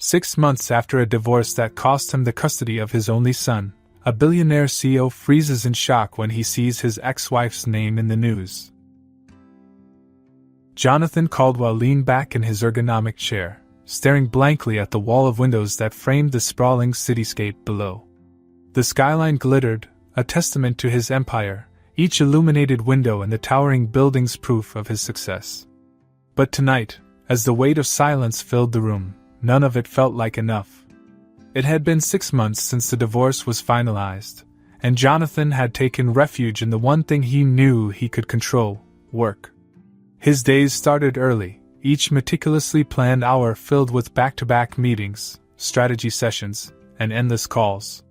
6 months after a divorce that cost him the custody of his only son, a billionaire CEO freezes in shock when he sees his ex-wife's name in the news. Jonathan Caldwell leaned back in his ergonomic chair, staring blankly at the wall of windows that framed the sprawling cityscape below. The skyline glittered, a testament to his empire, each illuminated window and the towering buildings proof of his success. But tonight, as the weight of silence filled the room, none of it felt like enough. It had been 6 months since the divorce was finalized, and Jonathan had taken refuge in the one thing he knew he could control: work. His days started early, each meticulously planned hour filled with back-to-back meetings, strategy sessions, and endless calls.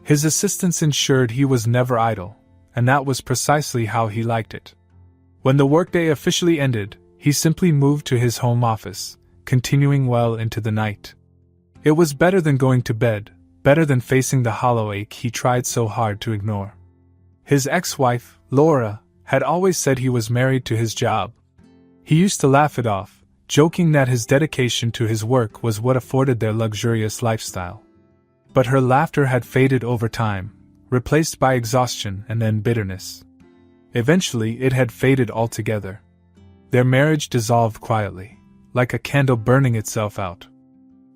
His assistants ensured he was never idle, and that was precisely how he liked it. When the workday officially ended, he simply moved to his home office, continuing well into the night. It was better than going to bed, better than facing the hollow ache he tried so hard to ignore. His ex-wife, Laura, had always said he was married to his job. He used to laugh it off, joking that his dedication to his work was what afforded their luxurious lifestyle. But her laughter had faded over time, replaced by exhaustion and then bitterness. Eventually, it had faded altogether. Their marriage dissolved quietly, like a candle burning itself out.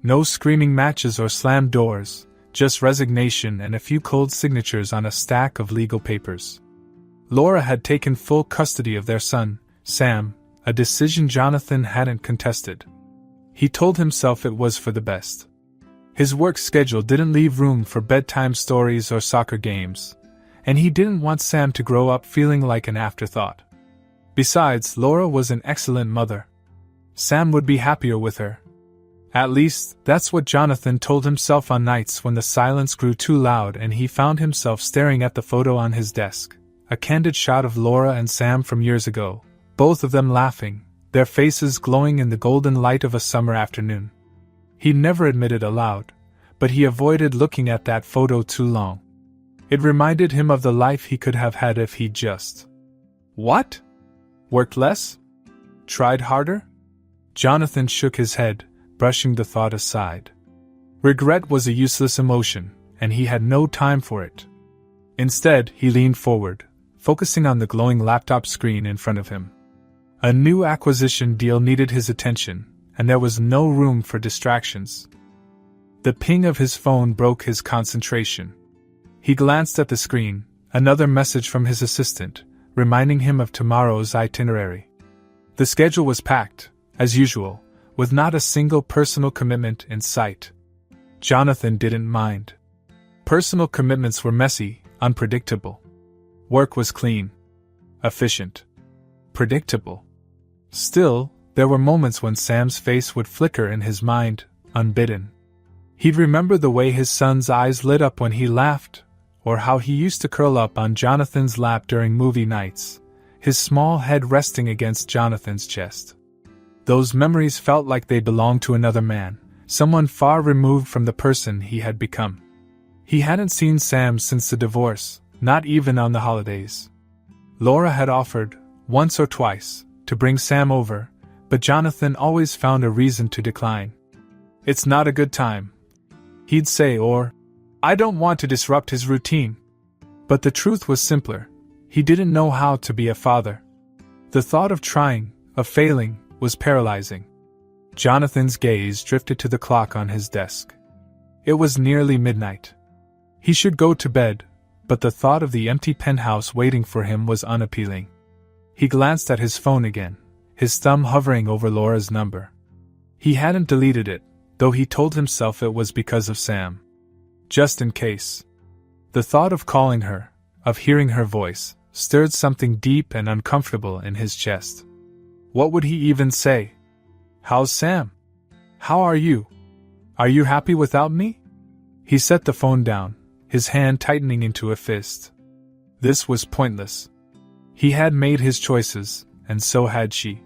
No screaming matches or slammed doors, just resignation and a few cold signatures on a stack of legal papers. Laura had taken full custody of their son, Sam, a decision Jonathan hadn't contested. He told himself it was for the best. His work schedule didn't leave room for bedtime stories or soccer games, and he didn't want Sam to grow up feeling like an afterthought. Besides, Laura was an excellent mother. Sam would be happier with her. At least, that's what Jonathan told himself on nights when the silence grew too loud and he found himself staring at the photo on his desk, a candid shot of Laura and Sam from years ago, both of them laughing, their faces glowing in the golden light of a summer afternoon. He never admitted aloud, but he avoided looking at that photo too long. It reminded him of the life he could have had if he'd just... What? Worked less? Tried harder? Jonathan shook his head, brushing the thought aside. Regret was a useless emotion, and he had no time for it. Instead, he leaned forward, focusing on the glowing laptop screen in front of him. A new acquisition deal needed his attention, and there was no room for distractions. The ping of his phone broke his concentration. He glanced at the screen, another message from his assistant, reminding him of tomorrow's itinerary. The schedule was packed, as usual, with not a single personal commitment in sight. Jonathan didn't mind. Personal commitments were messy, unpredictable. Work was clean, efficient, predictable. Still, there were moments when Sam's face would flicker in his mind, unbidden. He'd remember the way his son's eyes lit up when he laughed, or how he used to curl up on Jonathan's lap during movie nights, his small head resting against Jonathan's chest. Those memories felt like they belonged to another man, someone far removed from the person he had become. He hadn't seen Sam since the divorce, not even on the holidays. Laura had offered, once or twice, to bring Sam over, but Jonathan always found a reason to decline. "It's not a good time," he'd say, or, "I don't want to disrupt his routine." But the truth was simpler. He didn't know how to be a father. The thought of trying, of failing, was paralyzing. Jonathan's gaze drifted to the clock on his desk. It was nearly midnight. He should go to bed, but the thought of the empty penthouse waiting for him was unappealing. He glanced at his phone again, his thumb hovering over Laura's number. He hadn't deleted it, though he told himself it was because of Sam. Just in case. The thought of calling her, of hearing her voice, stirred something deep and uncomfortable in his chest. What would he even say? "How's Sam? How are you? Are you happy without me?" He set the phone down, his hand tightening into a fist. This was pointless. He had made his choices, and so had she.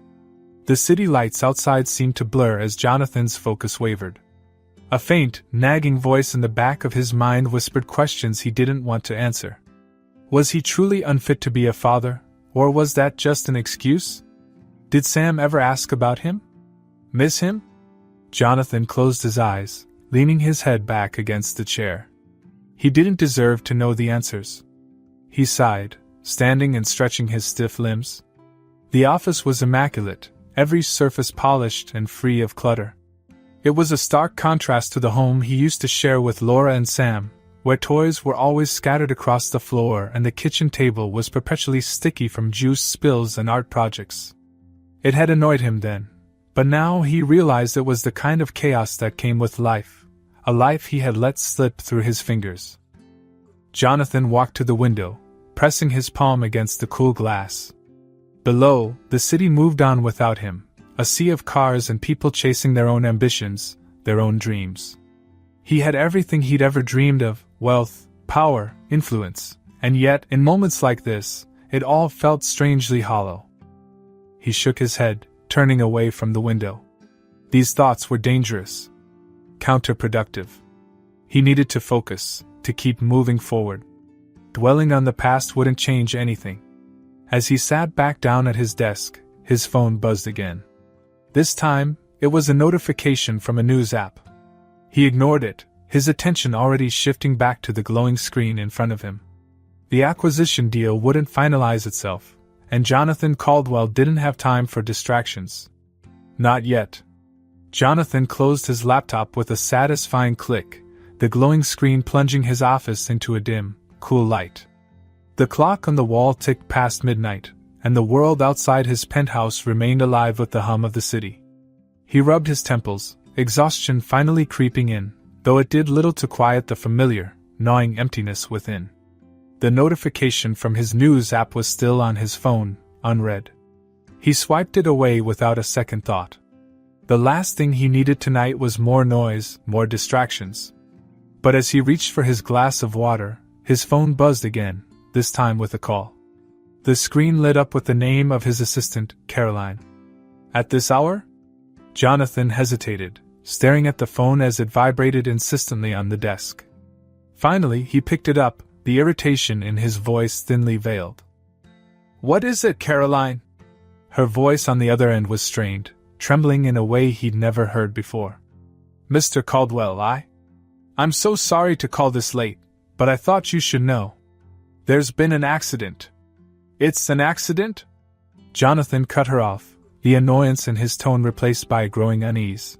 The city lights outside seemed to blur as Jonathan's focus wavered. A faint, nagging voice in the back of his mind whispered questions he didn't want to answer. Was he truly unfit to be a father, or was that just an excuse? Did Sam ever ask about him? Miss him? Jonathan closed his eyes, leaning his head back against the chair. He didn't deserve to know the answers. He sighed, standing and stretching his stiff limbs. The office was immaculate, every surface polished and free of clutter. It was a stark contrast to the home he used to share with Laura and Sam, where toys were always scattered across the floor and the kitchen table was perpetually sticky from juice spills and art projects. It had annoyed him then, but now he realized it was the kind of chaos that came with life, a life he had let slip through his fingers. Jonathan walked to the window, pressing his palm against the cool glass. Below, the city moved on without him, a sea of cars and people chasing their own ambitions, their own dreams. He had everything he'd ever dreamed of: wealth, power, influence, and yet, in moments like this, it all felt strangely hollow. He shook his head, turning away from the window. These thoughts were dangerous, counterproductive. He needed to focus, to keep moving forward. Dwelling on the past wouldn't change anything. As he sat back down at his desk, his phone buzzed again. This time, it was a notification from a news app. He ignored it, his attention already shifting back to the glowing screen in front of him. The acquisition deal wouldn't finalize itself, and Jonathan Caldwell didn't have time for distractions. Not yet. Jonathan closed his laptop with a satisfying click, the glowing screen plunging his office into a dim, cool light. The clock on the wall ticked past midnight, and the world outside his penthouse remained alive with the hum of the city. He rubbed his temples, exhaustion finally creeping in, though it did little to quiet the familiar, gnawing emptiness within. The notification from his news app was still on his phone, unread. He swiped it away without a second thought. The last thing he needed tonight was more noise, more distractions. But as he reached for his glass of water, his phone buzzed again, this time with a call. The screen lit up with the name of his assistant, Caroline. At this hour? Jonathan hesitated, staring at the phone as it vibrated insistently on the desk. Finally, he picked it up, the irritation in his voice thinly veiled. "What is it, Caroline?" Her voice on the other end was strained, trembling in a way he'd never heard before. "Mr. Caldwell, I'm so sorry to call this late, but I thought you should know. There's been an accident." "It's an accident?" Jonathan cut her off, the annoyance in his tone replaced by growing unease.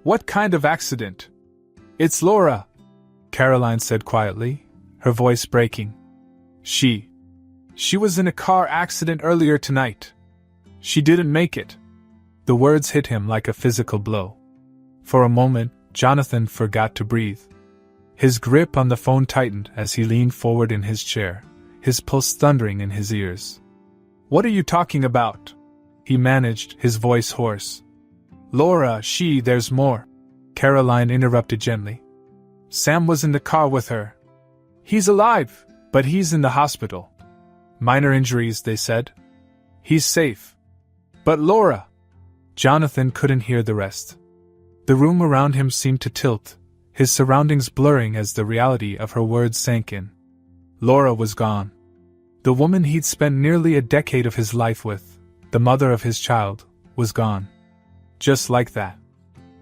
"What kind of accident?" "It's Laura," Caroline said quietly, her voice breaking. She was in a car accident earlier tonight. She didn't make it." The words hit him like a physical blow. For a moment, Jonathan forgot to breathe. His grip on the phone tightened as he leaned forward in his chair, his pulse thundering in his ears. "What are you talking about?" he managed, his voice hoarse. "Laura, there's more," Caroline interrupted gently. "Sam was in the car with her. He's alive, but he's in the hospital. Minor injuries, they said. He's safe. But Laura..." Jonathan couldn't hear the rest. The room around him seemed to tilt, his surroundings blurring as the reality of her words sank in. Laura was gone. The woman he'd spent nearly a decade of his life with, the mother of his child, was gone. Just like that.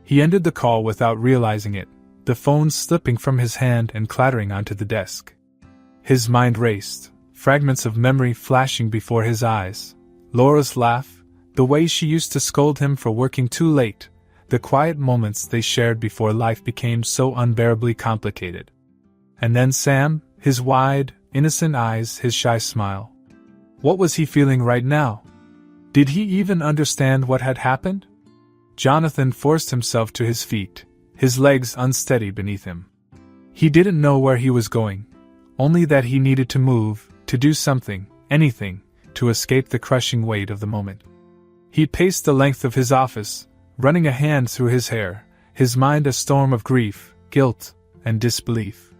He ended the call without realizing it, the phone slipping from his hand and clattering onto the desk. His mind raced, fragments of memory flashing before his eyes. Laura's laugh, the way she used to scold him for working too late, the quiet moments they shared before life became so unbearably complicated. And then Sam, his wide, innocent eyes, his shy smile. What was he feeling right now? Did he even understand what had happened? Jonathan forced himself to his feet, his legs unsteady beneath him. He didn't know where he was going, only that he needed to move, to do something, anything, to escape the crushing weight of the moment. He paced the length of his office, running a hand through his hair, his mind a storm of grief, guilt, and disbelief.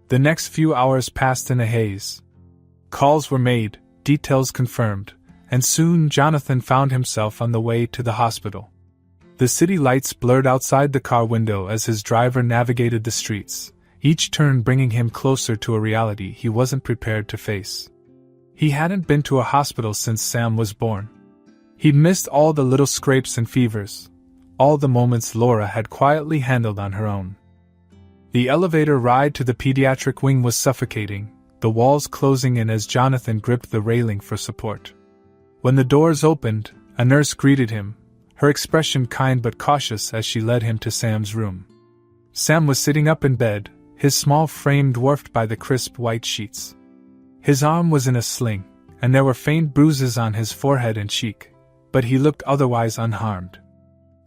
The next few hours passed in a haze. Calls were made, details confirmed, and soon Jonathan found himself on the way to the hospital. The city lights blurred outside the car window as his driver navigated the streets, each turn bringing him closer to a reality he wasn't prepared to face. He hadn't been to a hospital since Sam was born. He'd missed all the little scrapes and fevers, all the moments Laura had quietly handled on her own. The elevator ride to the pediatric wing was suffocating, the walls closing in as Jonathan gripped the railing for support. When the doors opened, a nurse greeted him, her expression kind but cautious as she led him to Sam's room. Sam was sitting up in bed, his small frame dwarfed by the crisp white sheets. His arm was in a sling, and there were faint bruises on his forehead and cheek, but he looked otherwise unharmed.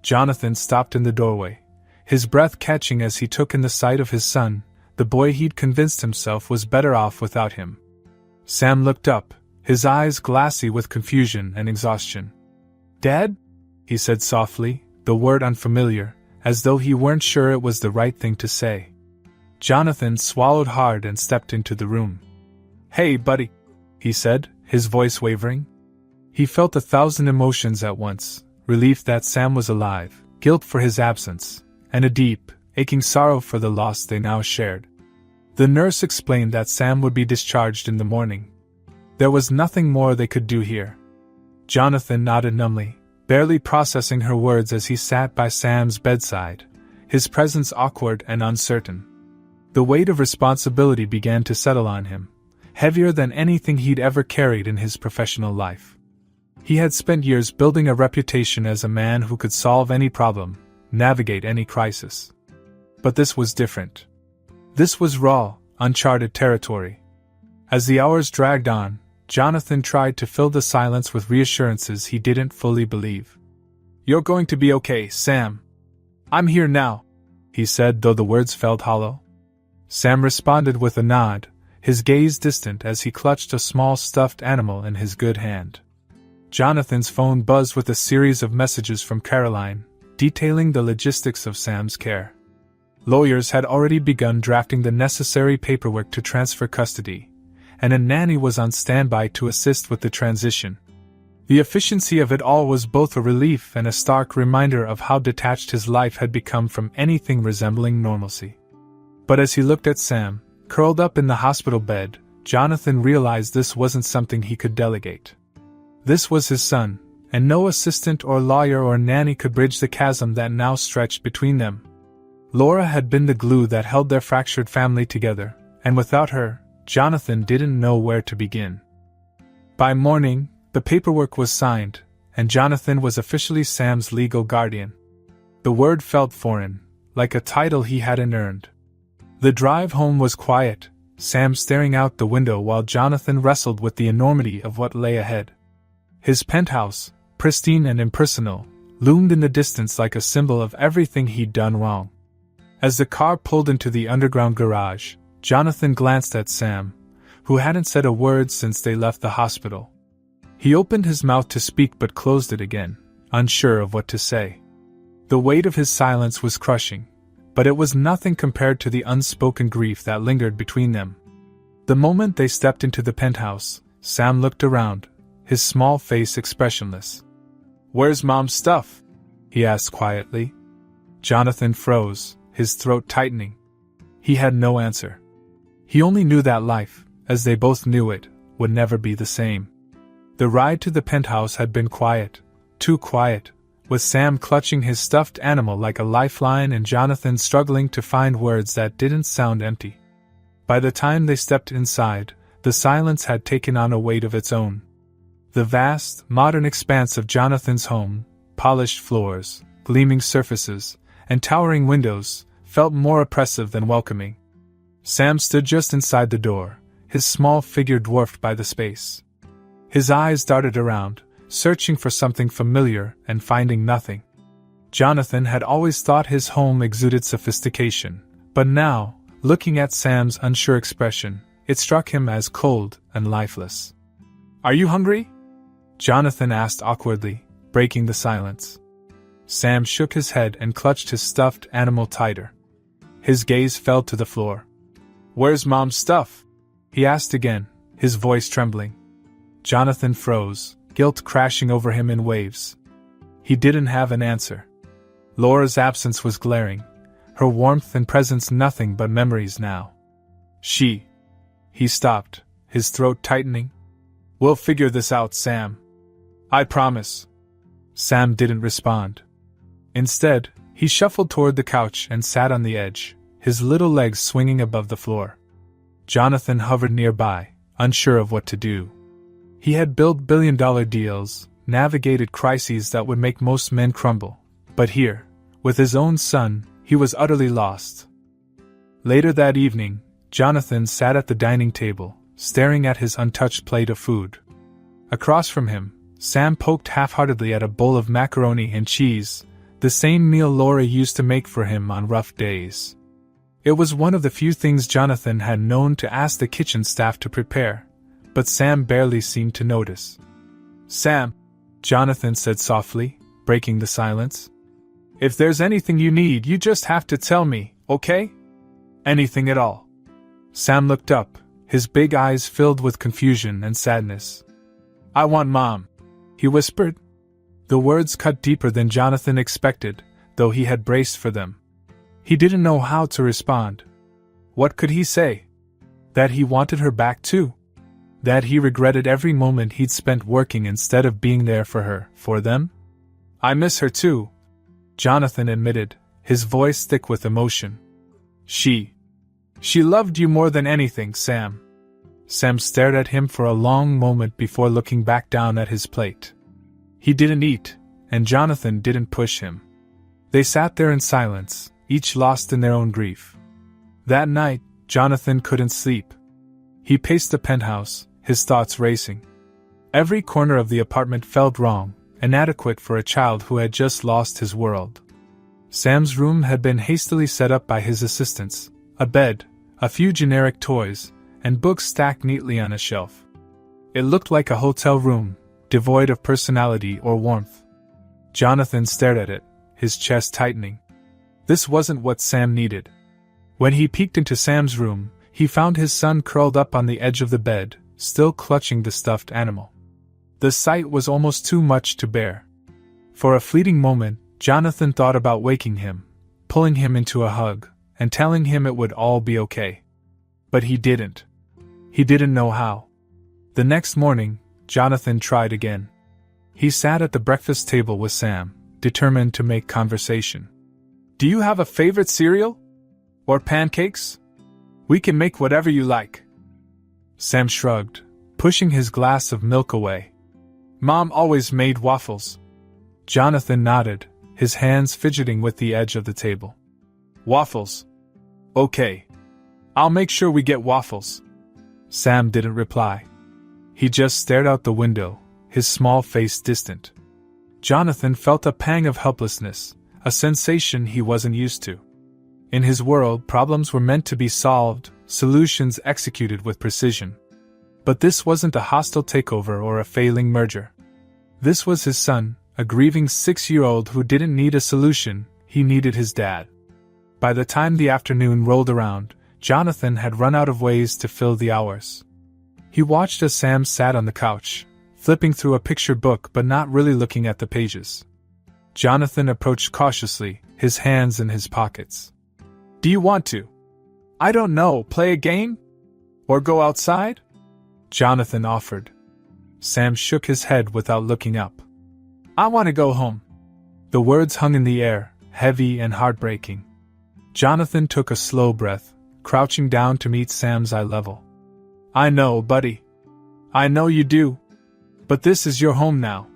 Jonathan stopped in the doorway, his breath catching as he took in the sight of his son, the boy he'd convinced himself was better off without him. Sam looked up, his eyes glassy with confusion and exhaustion. "Dad?" he said softly, the word unfamiliar, as though he weren't sure it was the right thing to say. Jonathan swallowed hard and stepped into the room. "Hey, buddy," he said, his voice wavering. He felt 1,000 emotions at once, relief that Sam was alive, guilt for his absence, and a deep, aching sorrow for the loss they now shared. The nurse explained that Sam would be discharged in the morning. There was nothing more they could do here. Jonathan nodded numbly, barely processing her words as he sat by Sam's bedside, his presence awkward and uncertain. The weight of responsibility began to settle on him, heavier than anything he'd ever carried in his professional life. He had spent years building a reputation as a man who could solve any problem, navigate any crisis. But this was different. This was raw, uncharted territory. As the hours dragged on, Jonathan tried to fill the silence with reassurances he didn't fully believe. "You're going to be okay, Sam. I'm here now," he said, though the words felt hollow. Sam responded with a nod, his gaze distant as he clutched a small stuffed animal in his good hand. Jonathan's phone buzzed with a series of messages from Caroline, detailing the logistics of Sam's care. Lawyers had already begun drafting the necessary paperwork to transfer custody, and a nanny was on standby to assist with the transition. The efficiency of it all was both a relief and a stark reminder of how detached his life had become from anything resembling normalcy. But as he looked at Sam, curled up in the hospital bed, Jonathan realized this wasn't something he could delegate. This was his son, and no assistant or lawyer or nanny could bridge the chasm that now stretched between them. Laura had been the glue that held their fractured family together, and without her, Jonathan didn't know where to begin. By morning, the paperwork was signed, and Jonathan was officially Sam's legal guardian. The word felt foreign, like a title he hadn't earned. The drive home was quiet, Sam staring out the window while Jonathan wrestled with the enormity of what lay ahead. His penthouse, pristine and impersonal, loomed in the distance like a symbol of everything he'd done wrong. As the car pulled into the underground garage, Jonathan glanced at Sam, who hadn't said a word since they left the hospital. He opened his mouth to speak but closed it again, unsure of what to say. The weight of his silence was crushing, but it was nothing compared to the unspoken grief that lingered between them. The moment they stepped into the penthouse, Sam looked around, his small face expressionless. "Where's Mom's stuff?" he asked quietly. Jonathan froze, his throat tightening. He had no answer. He only knew that life, as they both knew it, would never be the same. The ride to the penthouse had been quiet, too quiet, with Sam clutching his stuffed animal like a lifeline and Jonathan struggling to find words that didn't sound empty. By the time they stepped inside, the silence had taken on a weight of its own. The vast, modern expanse of Jonathan's home, polished floors, gleaming surfaces, and towering windows, felt more oppressive than welcoming. Sam stood just inside the door, his small figure dwarfed by the space. His eyes darted around, searching for something familiar and finding nothing. Jonathan had always thought his home exuded sophistication, but now, looking at Sam's unsure expression, it struck him as cold and lifeless. "Are you hungry?" Jonathan asked awkwardly, breaking the silence. Sam shook his head and clutched his stuffed animal tighter. His gaze fell to the floor. "Where's Mom's stuff?" he asked again, his voice trembling. Jonathan froze, guilt crashing over him in waves. He didn't have an answer. Laura's absence was glaring, her warmth and presence nothing but memories now. He stopped, his throat tightening. "We'll figure this out, Sam. I promise." Sam didn't respond. Instead, he shuffled toward the couch and sat on the edge, his little legs swinging above the floor. Jonathan hovered nearby, unsure of what to do. He had built billion-dollar deals, navigated crises that would make most men crumble, but here, with his own son, he was utterly lost. Later that evening, Jonathan sat at the dining table, staring at his untouched plate of food. Across from him, Sam poked half-heartedly at a bowl of macaroni and cheese, the same meal Laura used to make for him on rough days. It was one of the few things Jonathan had known to ask the kitchen staff to prepare, but Sam barely seemed to notice. "Sam," Jonathan said softly, breaking the silence. "If there's anything you need, you just have to tell me, okay? Anything at all." Sam looked up, his big eyes filled with confusion and sadness. "I want Mom," he whispered. The words cut deeper than Jonathan expected, though he had braced for them. He didn't know how to respond. What could he say? That he wanted her back too? That he regretted every moment he'd spent working instead of being there for her, for them? "I miss her too," Jonathan admitted, his voice thick with emotion. She loved you more than anything, Sam." Sam stared at him for a long moment before looking back down at his plate. He didn't eat, and Jonathan didn't push him. They sat there in silence, each lost in their own grief. That night, Jonathan couldn't sleep. He paced the penthouse, his thoughts racing. Every corner of the apartment felt wrong, inadequate for a child who had just lost his world. Sam's room had been hastily set up by his assistants, a bed, a few generic toys, and books stacked neatly on a shelf. It looked like a hotel room, devoid of personality or warmth. Jonathan stared at it, his chest tightening. This wasn't what Sam needed. When he peeked into Sam's room, he found his son curled up on the edge of the bed, still clutching the stuffed animal. The sight was almost too much to bear. For a fleeting moment, Jonathan thought about waking him, pulling him into a hug, and telling him it would all be okay. But he didn't. He didn't know how. The next morning, Jonathan tried again. He sat at the breakfast table with Sam, determined to make conversation. "Do you have a favorite cereal? Or pancakes? We can make whatever you like." Sam shrugged, pushing his glass of milk away. "Mom always made waffles." Jonathan nodded, his hands fidgeting with the edge of the table. "Waffles? Okay. I'll make sure we get waffles." Sam didn't reply. He just stared out the window, his small face distant. Jonathan felt a pang of helplessness, a sensation he wasn't used to. In his world, problems were meant to be solved, solutions executed with precision. But this wasn't a hostile takeover or a failing merger. This was his son, a grieving 6-year-old who didn't need a solution, he needed his dad. By the time the afternoon rolled around, Jonathan had run out of ways to fill the hours. He watched as Sam sat on the couch, flipping through a picture book but not really looking at the pages. Jonathan approached cautiously, his hands in his pockets. "Do you want to? I don't know, play a game? Or go outside?" Jonathan offered. Sam shook his head without looking up. "I want to go home." The words hung in the air, heavy and heartbreaking. Jonathan took a slow breath, crouching down to meet Sam's eye level. "I know, buddy. I know you do. But this is your home now.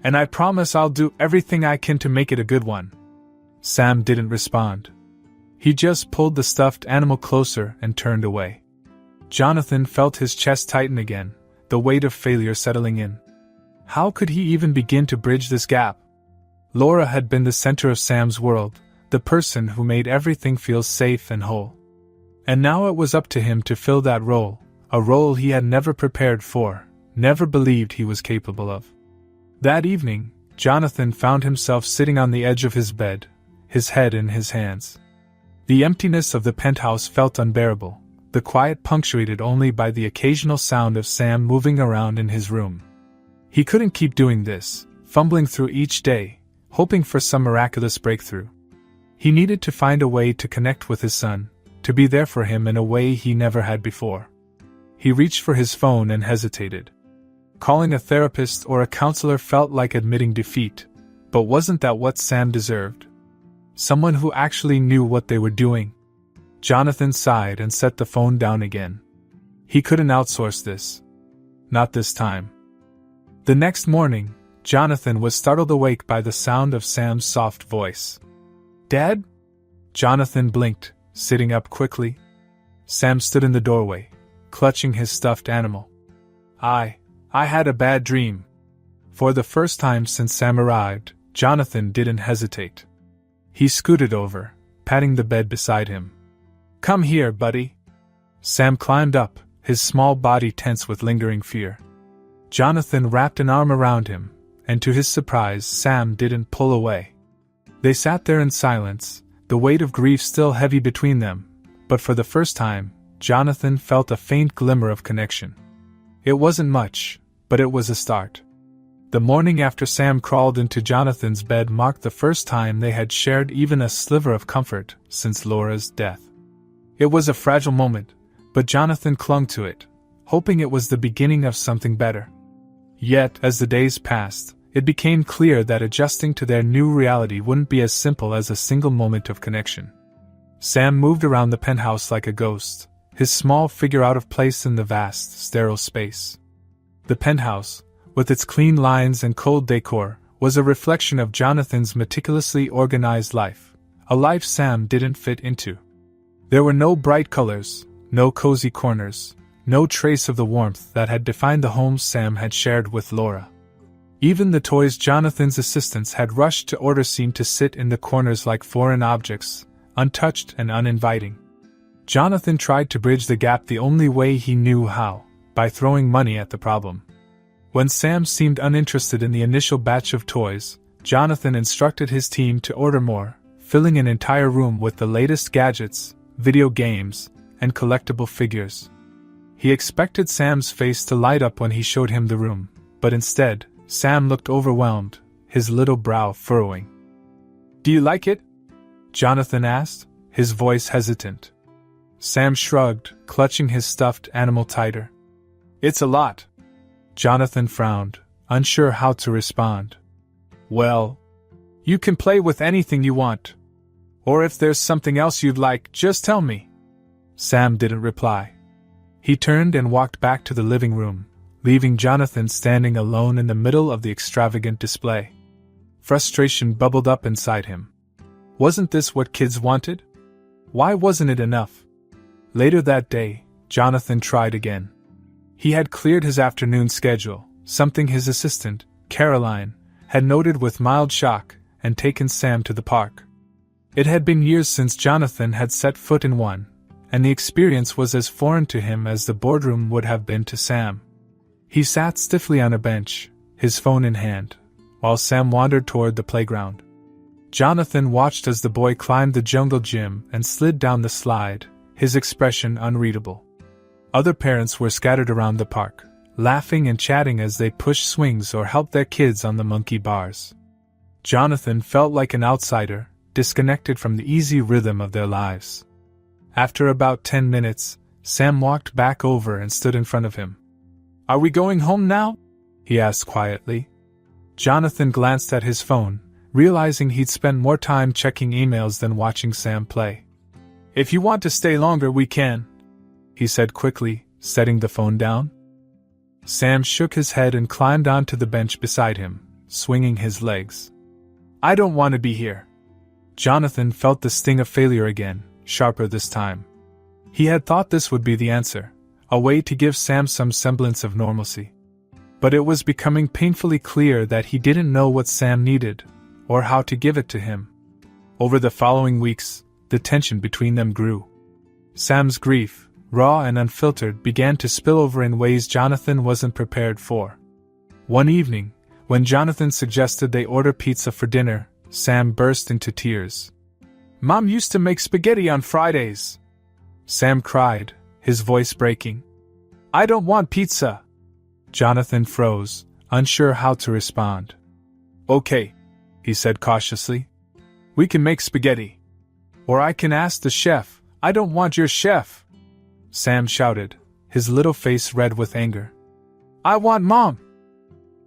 And I promise I'll do everything I can to make it a good one." Sam didn't respond. He just pulled the stuffed animal closer and turned away. Jonathan felt his chest tighten again, the weight of failure settling in. How could he even begin to bridge this gap? Laura had been the center of Sam's world, the person who made everything feel safe and whole. And now it was up to him to fill that role, a role he had never prepared for, never believed he was capable of. That evening, Jonathan found himself sitting on the edge of his bed, his head in his hands. The emptiness of the penthouse felt unbearable, the quiet punctuated only by the occasional sound of Sam moving around in his room. He couldn't keep doing this, fumbling through each day, hoping for some miraculous breakthrough. He needed to find a way to connect with his son, to be there for him in a way he never had before. He reached for his phone and hesitated. Calling a therapist or a counselor felt like admitting defeat, But wasn't that what Sam deserved? Someone who actually knew what they were doing. Jonathan sighed and set the phone down again. He couldn't outsource this. Not this time. The next morning, Jonathan was startled awake by the sound of Sam's soft voice. "Dad?" Jonathan blinked, sitting up quickly. Sam stood in the doorway, clutching his stuffed animal. I had a bad dream." For the first time since Sam arrived, Jonathan didn't hesitate. He scooted over, patting the bed beside him. "Come here, buddy." Sam climbed up, his small body tense with lingering fear. Jonathan wrapped an arm around him, and to his surprise, Sam didn't pull away. They sat there in silence, the weight of grief still heavy between them, but for the first time, Jonathan felt a faint glimmer of connection. It wasn't much, but it was a start. The morning after Sam crawled into Jonathan's bed marked the first time they had shared even a sliver of comfort since Laura's death. It was a fragile moment, but Jonathan clung to it, hoping it was the beginning of something better. Yet, as the days passed, it became clear that adjusting to their new reality wouldn't be as simple as a single moment of connection. Sam moved around the penthouse like a ghost, his small figure out of place in the vast, sterile space. The penthouse, with its clean lines and cold decor, was a reflection of Jonathan's meticulously organized life, a life Sam didn't fit into. There were no bright colors, no cozy corners, no trace of the warmth that had defined the home Sam had shared with Laura. Even the toys Jonathan's assistants had rushed to order seemed to sit in the corners like foreign objects, untouched and uninviting. Jonathan tried to bridge the gap the only way he knew how, by throwing money at the problem. When Sam seemed uninterested in the initial batch of toys, Jonathan instructed his team to order more, filling an entire room with the latest gadgets, video games, and collectible figures. He expected Sam's face to light up when he showed him the room, but instead, Sam looked overwhelmed, his little brow furrowing. "Do you like it?" Jonathan asked, his voice hesitant. Sam shrugged, clutching his stuffed animal tighter. "It's a lot." Jonathan frowned, unsure how to respond. "Well, you can play with anything you want. Or if there's something else you'd like, just tell me." Sam didn't reply. He turned and walked back to the living room, leaving Jonathan standing alone in the middle of the extravagant display. Frustration bubbled up inside him. Wasn't this what kids wanted? Why wasn't it enough? Later that day, Jonathan tried again. He had cleared his afternoon schedule, something his assistant, Caroline, had noted with mild shock, and taken Sam to the park. It had been years since Jonathan had set foot in one, and the experience was as foreign to him as the boardroom would have been to Sam. He sat stiffly on a bench, his phone in hand, while Sam wandered toward the playground. Jonathan watched as the boy climbed the jungle gym and slid down the slide, his expression unreadable. Other parents were scattered around the park, laughing and chatting as they pushed swings or helped their kids on the monkey bars. Jonathan felt like an outsider, disconnected from the easy rhythm of their lives. After about 10 minutes, Sam walked back over and stood in front of him. "Are we going home now?" he asked quietly. Jonathan glanced at his phone, realizing he'd spent more time checking emails than watching Sam play. "If you want to stay longer, we can," he said quickly, setting the phone down. Sam shook his head and climbed onto the bench beside him, swinging his legs. "I don't want to be here." Jonathan felt the sting of failure again, sharper this time. He had thought this would be the answer, a way to give Sam some semblance of normalcy. But it was becoming painfully clear that he didn't know what Sam needed, or how to give it to him. Over the following weeks, the tension between them grew. Sam's grief, raw and unfiltered, began to spill over in ways Jonathan wasn't prepared for. One evening, when Jonathan suggested they order pizza for dinner, Sam burst into tears. "Mom used to make spaghetti on Fridays," Sam cried, his voice breaking. "I don't want pizza." Jonathan froze, unsure how to respond. "Okay," he said cautiously. "We can make spaghetti. Or I can ask the chef." "I don't want your chef," Sam shouted, his little face red with anger. "I want Mom."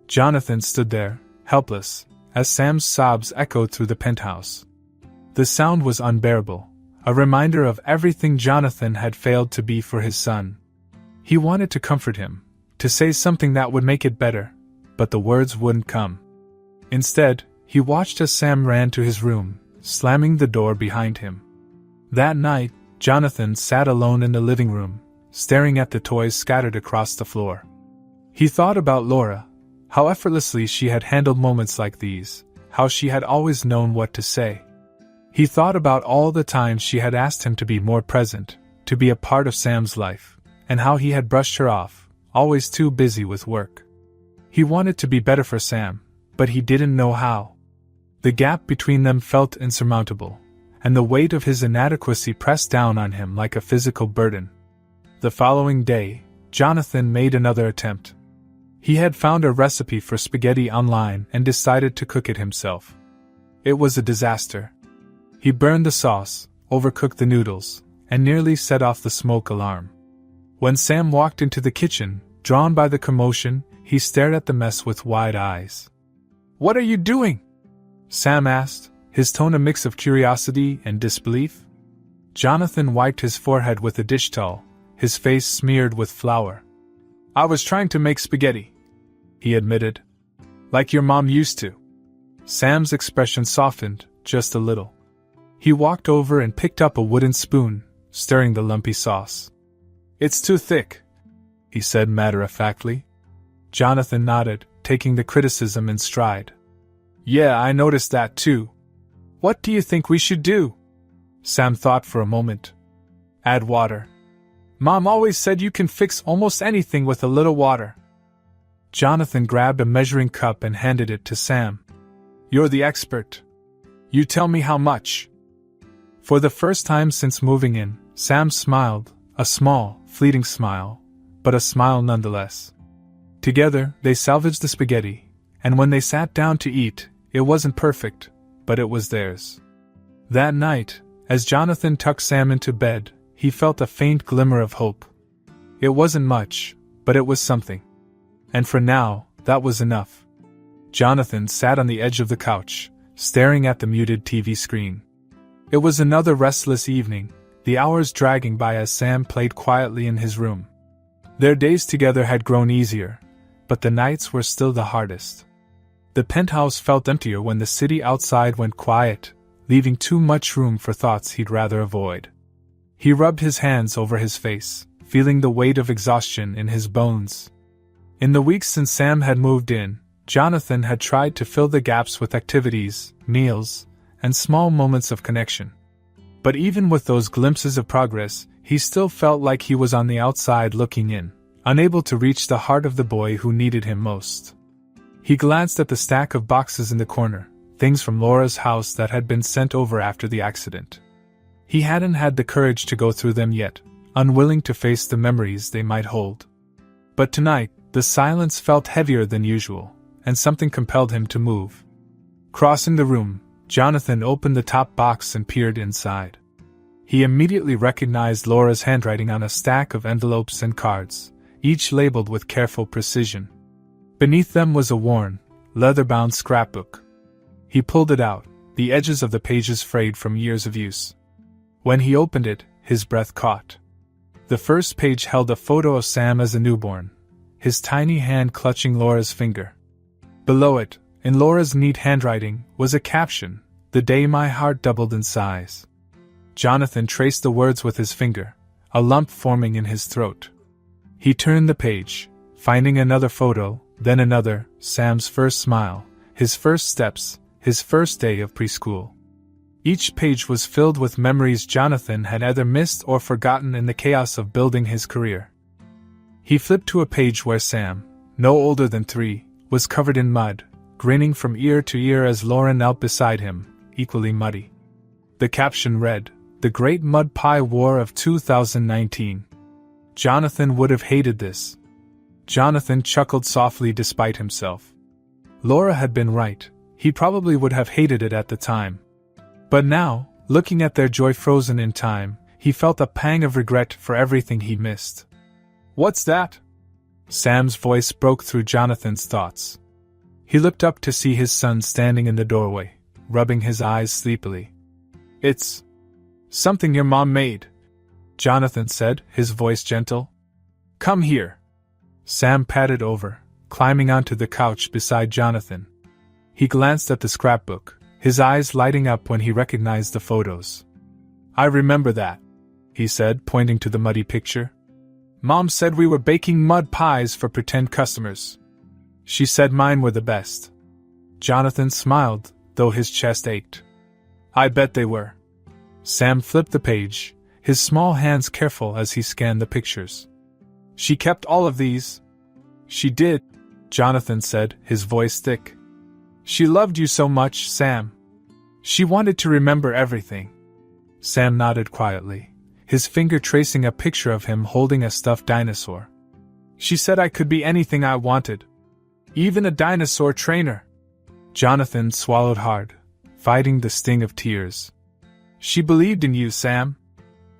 Jonathan stood there, helpless, as Sam's sobs echoed through the penthouse. The sound was unbearable, a reminder of everything Jonathan had failed to be for his son. He wanted to comfort him, to say something that would make it better, but the words wouldn't come. Instead, he watched as Sam ran to his room, slamming the door behind him. That night, Jonathan sat alone in the living room, staring at the toys scattered across the floor. He thought about Laura, how effortlessly she had handled moments like these, how she had always known what to say. He thought about all the times she had asked him to be more present, to be a part of Sam's life, and how he had brushed her off, always too busy with work. He wanted to be better for Sam, but he didn't know how. The gap between them felt insurmountable, and the weight of his inadequacy pressed down on him like a physical burden. The following day, Jonathan made another attempt. He had found a recipe for spaghetti online and decided to cook it himself. It was a disaster. He burned the sauce, overcooked the noodles, and nearly set off the smoke alarm. When Sam walked into the kitchen, drawn by the commotion, he stared at the mess with wide eyes. "What are you doing?" Sam asked, his tone a mix of curiosity and disbelief. Jonathan wiped his forehead with a dish towel, his face smeared with flour. "I was trying to make spaghetti," he admitted. "Like your mom used to." Sam's expression softened, just a little. He walked over and picked up a wooden spoon, stirring the lumpy sauce. "It's too thick," he said matter-of-factly. Jonathan nodded, taking the criticism in stride. "Yeah, I noticed that too. What do you think we should do?" Sam thought for a moment. "Add water. Mom always said you can fix almost anything with a little water." Jonathan grabbed a measuring cup and handed it to Sam. "You're the expert. You tell me how much." For the first time since moving in, Sam smiled, a small, fleeting smile, but a smile nonetheless. Together, they salvaged the spaghetti, and when they sat down to eat, it wasn't perfect, but it was theirs. That night, as Jonathan tucked Sam into bed, he felt a faint glimmer of hope. It wasn't much, but it was something. And for now, that was enough. Jonathan sat on the edge of the couch, staring at the muted TV screen. It was another restless evening, the hours dragging by as Sam played quietly in his room. Their days together had grown easier, but the nights were still the hardest. The penthouse felt emptier when the city outside went quiet, leaving too much room for thoughts he'd rather avoid. He rubbed his hands over his face, feeling the weight of exhaustion in his bones. In the weeks since Sam had moved in, Jonathan had tried to fill the gaps with activities, meals, and small moments of connection. But even with those glimpses of progress, he still felt like he was on the outside looking in, unable to reach the heart of the boy who needed him most. He glanced at the stack of boxes in the corner, things from Laura's house that had been sent over after the accident. He hadn't had the courage to go through them yet, unwilling to face the memories they might hold. But tonight, the silence felt heavier than usual, and something compelled him to move. Crossing the room, Jonathan opened the top box and peered inside. He immediately recognized Laura's handwriting on a stack of envelopes and cards, each labeled with careful precision. Beneath them was a worn, leather-bound scrapbook. He pulled it out, the edges of the pages frayed from years of use. When he opened it, his breath caught. The first page held a photo of Sam as a newborn, his tiny hand clutching Laura's finger. Below it, in Laura's neat handwriting, was a caption, "The day my heart doubled in size." Jonathan traced the words with his finger, a lump forming in his throat. He turned the page, finding another photo, then another, Sam's first smile, his first steps, his first day of preschool. Each page was filled with memories Jonathan had either missed or forgotten in the chaos of building his career. He flipped to a page where Sam, no older than 3, was covered in mud, grinning from ear to ear as Laura knelt beside him, equally muddy. The caption read, "The Great Mud Pie War of 2019. Jonathan would have hated this. Jonathan chuckled softly despite himself. Laura had been right, he probably would have hated it at the time. But now, looking at their joy frozen in time, he felt a pang of regret for everything he missed. "What's that?" Sam's voice broke through Jonathan's thoughts. He looked up to see his son standing in the doorway, rubbing his eyes sleepily. "It's something your mom made," Jonathan said, his voice gentle. "Come here." Sam padded over, climbing onto the couch beside Jonathan. He glanced at the scrapbook, his eyes lighting up when he recognized the photos. "I remember that," he said, pointing to the muddy picture. "Mom said we were baking mud pies for pretend customers. She said mine were the best." Jonathan smiled, though his chest ached. "I bet they were." Sam flipped the page, his small hands careful as he scanned the pictures. "She kept all of these?" "She did," Jonathan said, his voice thick. "She loved you so much, Sam. She wanted to remember everything." Sam nodded quietly, his finger tracing a picture of him holding a stuffed dinosaur. "She said I could be anything I wanted. Even a dinosaur trainer." Jonathan swallowed hard, fighting the sting of tears. "She believed in you, Sam.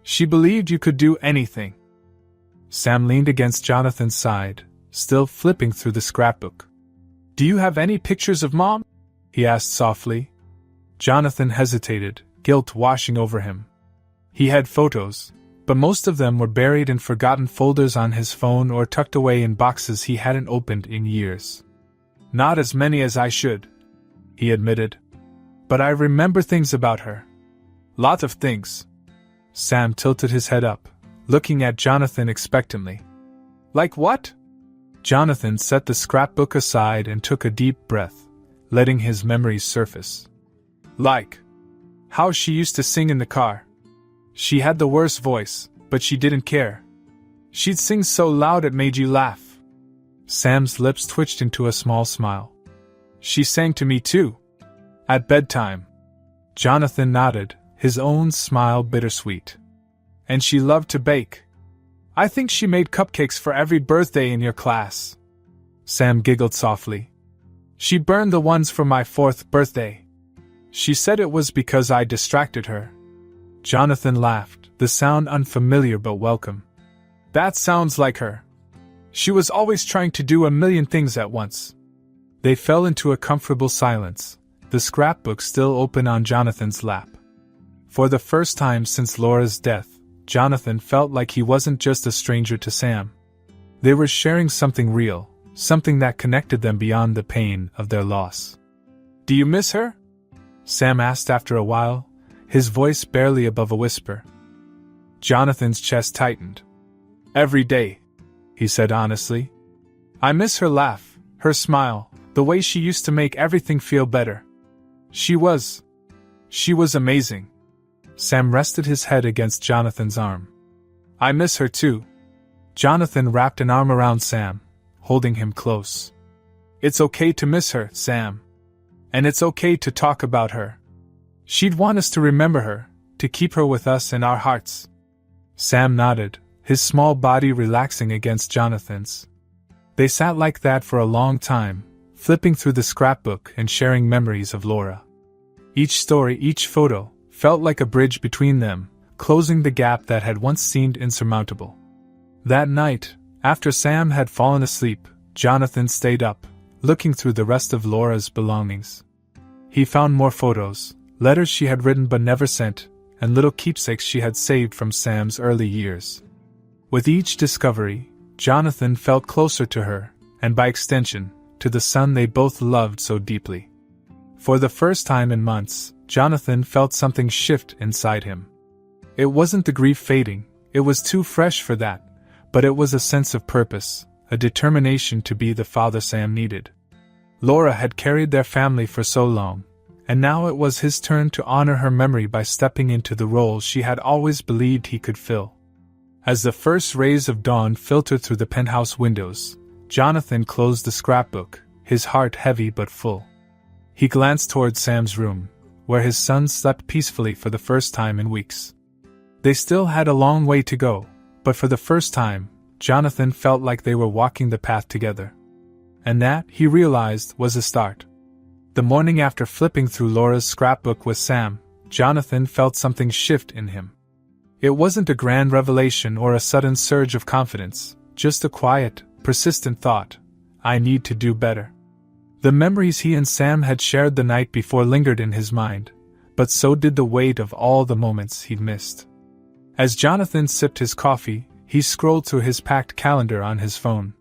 She believed you could do anything." Sam leaned against Jonathan's side, still flipping through the scrapbook. "Do you have any pictures of Mom?" he asked softly. Jonathan hesitated, guilt washing over him. He had photos, but most of them were buried in forgotten folders on his phone or tucked away in boxes he hadn't opened in years. "Not as many as I should," he admitted. "But I remember things about her. Lot of things." Sam tilted his head up, looking at Jonathan expectantly. "Like what?" Jonathan set the scrapbook aside and took a deep breath, letting his memories surface. "Like how she used to sing in the car. She had the worst voice, but she didn't care. She'd sing so loud it made you laugh." Sam's lips twitched into a small smile. "She sang to me too. At bedtime." Jonathan nodded, his own smile bittersweet. "And she loved to bake. I think she made cupcakes for every birthday in your class." Sam giggled softly. "She burned the ones for my 4th birthday. She said it was because I distracted her." Jonathan laughed, the sound unfamiliar but welcome. "That sounds like her. She was always trying to do a million things at once." They fell into a comfortable silence, the scrapbook still open on Jonathan's lap. For the first time since Laura's death, Jonathan felt like he wasn't just a stranger to Sam. They were sharing something real, something that connected them beyond the pain of their loss. "Do you miss her?" Sam asked after a while, his voice barely above a whisper. Jonathan's chest tightened. "Every day," he said honestly. "I miss her laugh, her smile, the way she used to make everything feel better. She was amazing." Sam rested his head against Jonathan's arm. "I miss her too." Jonathan wrapped an arm around Sam, holding him close. "It's okay to miss her, Sam. And it's okay to talk about her. She'd want us to remember her, to keep her with us in our hearts." Sam nodded, his small body relaxing against Jonathan's. They sat like that for a long time, flipping through the scrapbook and sharing memories of Laura. Each story, each photo, felt like a bridge between them, closing the gap that had once seemed insurmountable. That night, after Sam had fallen asleep, Jonathan stayed up, looking through the rest of Laura's belongings. He found more photos, letters she had written but never sent, and little keepsakes she had saved from Sam's early years. With each discovery, Jonathan felt closer to her, and by extension, to the son they both loved so deeply. For the first time in months, Jonathan felt something shift inside him. It wasn't the grief fading, it was too fresh for that, but it was a sense of purpose, a determination to be the father Sam needed. Laura had carried their family for so long, and now it was his turn to honor her memory by stepping into the role she had always believed he could fill. As the first rays of dawn filtered through the penthouse windows, Jonathan closed the scrapbook, his heart heavy but full. He glanced toward Sam's room, where his son slept peacefully for the first time in weeks. They still had a long way to go, but for the first time, Jonathan felt like they were walking the path together. And that, he realized, was a start. The morning after flipping through Laura's scrapbook with Sam, Jonathan felt something shift in him. It wasn't a grand revelation or a sudden surge of confidence, just a quiet, persistent thought, "I need to do better." The memories he and Sam had shared the night before lingered in his mind, but so did the weight of all the moments he'd missed. As Jonathan sipped his coffee, he scrolled through his packed calendar on his phone.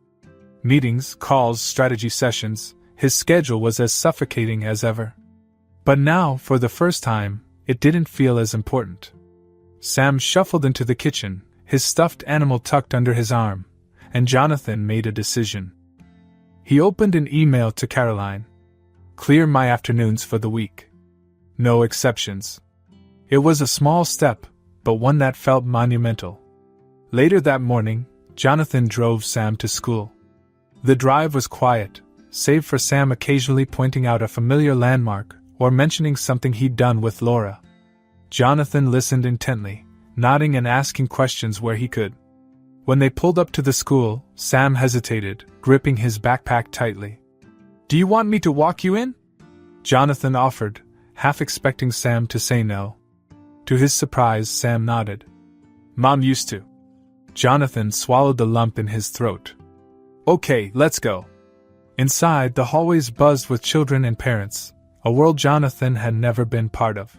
Meetings, calls, strategy sessions, his schedule was as suffocating as ever. But now, for the first time, it didn't feel as important. Sam shuffled into the kitchen, his stuffed animal tucked under his arm, and Jonathan made a decision. He opened an email to Caroline. Clear my afternoons for the week. No exceptions. It was a small step, but one that felt monumental. Later that morning, Jonathan drove Sam to school. The drive was quiet, save for Sam occasionally pointing out a familiar landmark or mentioning something he'd done with Laura. Jonathan listened intently, nodding and asking questions where he could. When they pulled up to the school, Sam hesitated, gripping his backpack tightly. "Do you want me to walk you in?" Jonathan offered, half expecting Sam to say no. To his surprise, Sam nodded. "Mom used to." Jonathan swallowed the lump in his throat. "Okay, let's go." Inside, the hallways buzzed with children and parents, a world Jonathan had never been part of.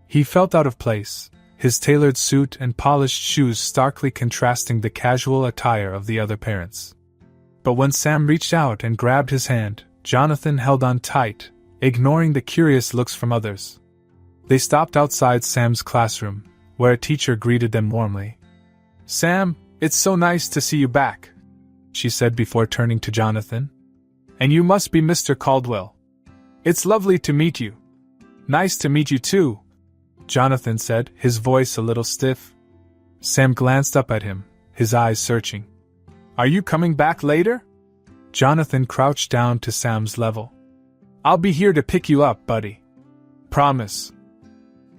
He felt out of place, his tailored suit and polished shoes starkly contrasting the casual attire of the other parents. But when Sam reached out and grabbed his hand, Jonathan held on tight, ignoring the curious looks from others. They stopped outside Sam's classroom, where a teacher greeted them warmly. "Sam, it's so nice to see you back," she said before turning to Jonathan. "And you must be Mr. Caldwell. It's lovely to meet you." "Nice to meet you too," Jonathan said, his voice a little stiff. Sam glanced up at him, his eyes searching. "Are you coming back later?" Jonathan crouched down to Sam's level. "I'll be here to pick you up, buddy. Promise."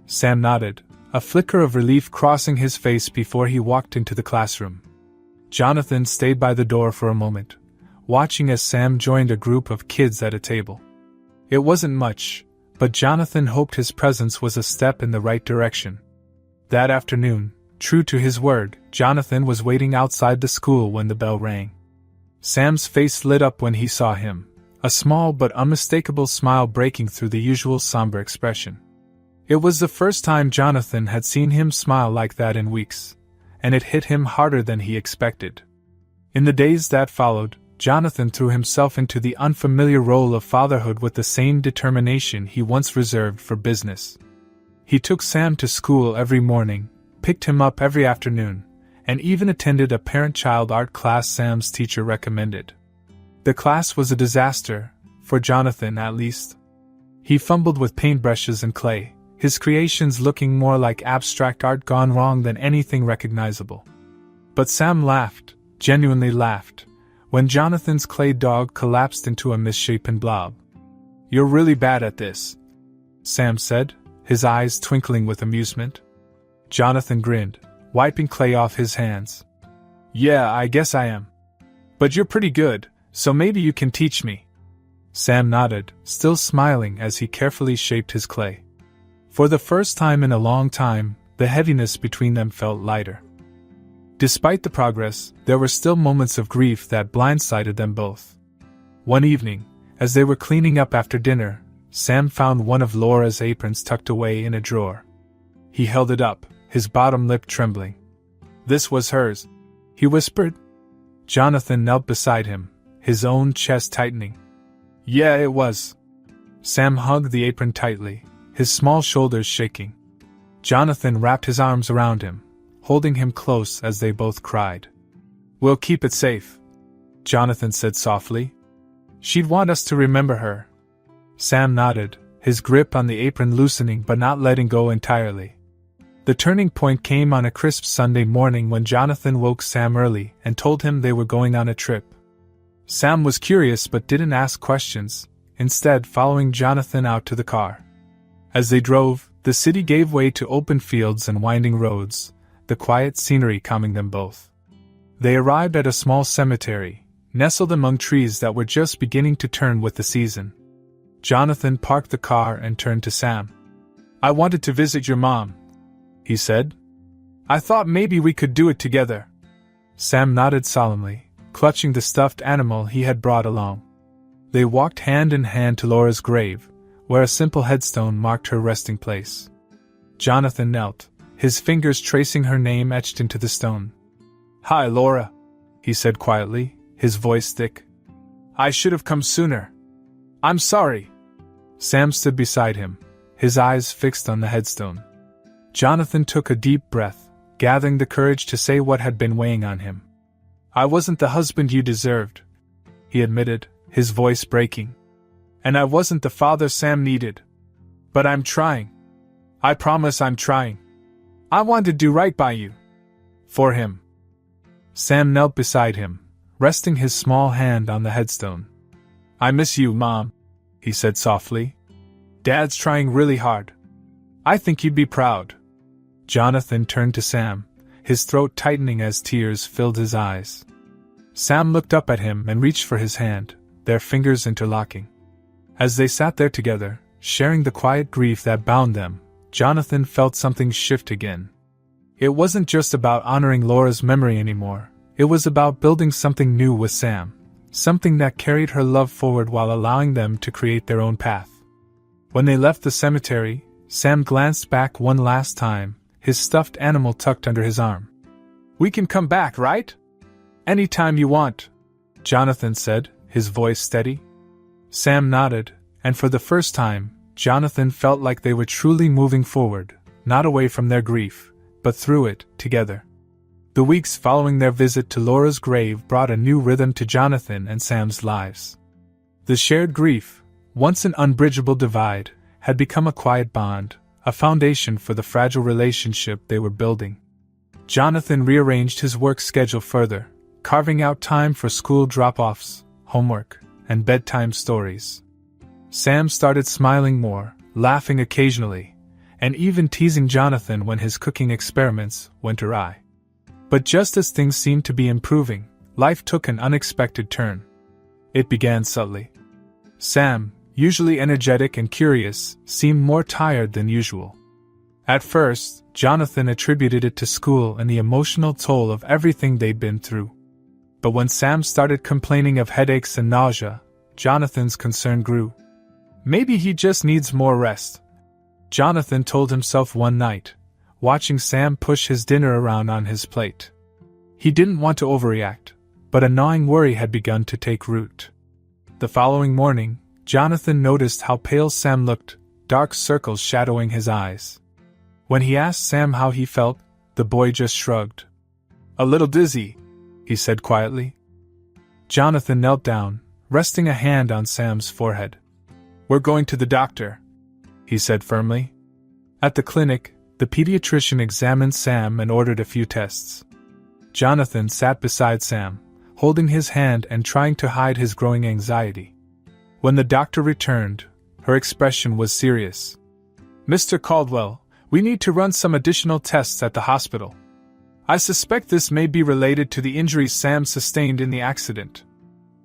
Sam nodded, a flicker of relief crossing his face before he walked into the classroom. Jonathan stayed by the door for a moment, watching as Sam joined a group of kids at a table. It wasn't much, but Jonathan hoped his presence was a step in the right direction. That afternoon, true to his word, Jonathan was waiting outside the school when the bell rang. Sam's face lit up when he saw him, a small but unmistakable smile breaking through the usual somber expression. It was the first time Jonathan had seen him smile like that in weeks, and it hit him harder than he expected. In the days that followed, Jonathan threw himself into the unfamiliar role of fatherhood with the same determination he once reserved for business. He took Sam to school every morning, picked him up every afternoon, and even attended a parent-child art class Sam's teacher recommended. The class was a disaster, for Jonathan at least. He fumbled with paintbrushes and clay, his creations looking more like abstract art gone wrong than anything recognizable. But Sam laughed, genuinely laughed, when Jonathan's clay dog collapsed into a misshapen blob. "You're really bad at this," Sam said, his eyes twinkling with amusement. Jonathan grinned, wiping clay off his hands. "Yeah, I guess I am. But you're pretty good, so maybe you can teach me." Sam nodded, still smiling as he carefully shaped his clay. For the first time in a long time, the heaviness between them felt lighter. Despite the progress, there were still moments of grief that blindsided them both. One evening, as they were cleaning up after dinner, Sam found one of Laura's aprons tucked away in a drawer. He held it up, his bottom lip trembling. "This was hers," he whispered. Jonathan knelt beside him, his own chest tightening. "Yeah, it was." Sam hugged the apron tightly, his small shoulders shaking. Jonathan wrapped his arms around him, holding him close as they both cried. "We'll keep it safe," Jonathan said softly. "She'd want us to remember her." Sam nodded, his grip on the apron loosening but not letting go entirely. The turning point came on a crisp Sunday morning when Jonathan woke Sam early and told him they were going on a trip. Sam was curious but didn't ask questions, instead following Jonathan out to the car. As they drove, the city gave way to open fields and winding roads, the quiet scenery calming them both. They arrived at a small cemetery, nestled among trees that were just beginning to turn with the season. Jonathan parked the car and turned to Sam. "I wanted to visit your mom," he said. "I thought maybe we could do it together." Sam nodded solemnly, clutching the stuffed animal he had brought along. They walked hand in hand to Laura's grave, where a simple headstone marked her resting place. Jonathan knelt, his fingers tracing her name etched into the stone. "Hi, Laura," he said quietly, his voice thick. "I should have come sooner. I'm sorry." Sam stood beside him, his eyes fixed on the headstone. Jonathan took a deep breath, gathering the courage to say what had been weighing on him. "I wasn't the husband you deserved," he admitted, his voice breaking. "And I wasn't the father Sam needed. But I'm trying. I promise I'm trying. I want to do right by you. For him." Sam knelt beside him, resting his small hand on the headstone. "I miss you, Mom," he said softly. "Dad's trying really hard. I think you'd be proud." Jonathan turned to Sam, his throat tightening as tears filled his eyes. Sam looked up at him and reached for his hand, their fingers interlocking. As they sat there together, sharing the quiet grief that bound them, Jonathan felt something shift again. It wasn't just about honoring Laura's memory anymore, it was about building something new with Sam, something that carried her love forward while allowing them to create their own path. When they left the cemetery, Sam glanced back one last time, his stuffed animal tucked under his arm. "We can come back, right? Anytime you want," Jonathan said, his voice steady. Sam nodded, and for the first time, Jonathan felt like they were truly moving forward, not away from their grief, but through it, together. The weeks following their visit to Laura's grave brought a new rhythm to Jonathan and Sam's lives. The shared grief, once an unbridgeable divide, had become a quiet bond, a foundation for the fragile relationship they were building. Jonathan rearranged his work schedule further, carving out time for school drop-offs, homework, and bedtime stories. Sam started smiling more, laughing occasionally, and even teasing Jonathan when his cooking experiments went awry. But just as things seemed to be improving, life took an unexpected turn. It began subtly. Sam, usually energetic and curious, seemed more tired than usual. At first, Jonathan attributed it to school and the emotional toll of everything they'd been through. But when Sam started complaining of headaches and nausea, Jonathan's concern grew. Maybe he just needs more rest, Jonathan told himself one night, watching Sam push his dinner around on his plate. He didn't want to overreact, but a gnawing worry had begun to take root. The following morning, Jonathan noticed how pale Sam looked, dark circles shadowing his eyes. When he asked Sam how he felt, the boy just shrugged. "A little dizzy," he said quietly. Jonathan knelt down, resting a hand on Sam's forehead. "We're going to the doctor," he said firmly. At the clinic, the pediatrician examined Sam and ordered a few tests. Jonathan sat beside Sam, holding his hand and trying to hide his growing anxiety. When the doctor returned, her expression was serious. "Mr. Caldwell, we need to run some additional tests at the hospital. I suspect this may be related to the injuries Sam sustained in the accident."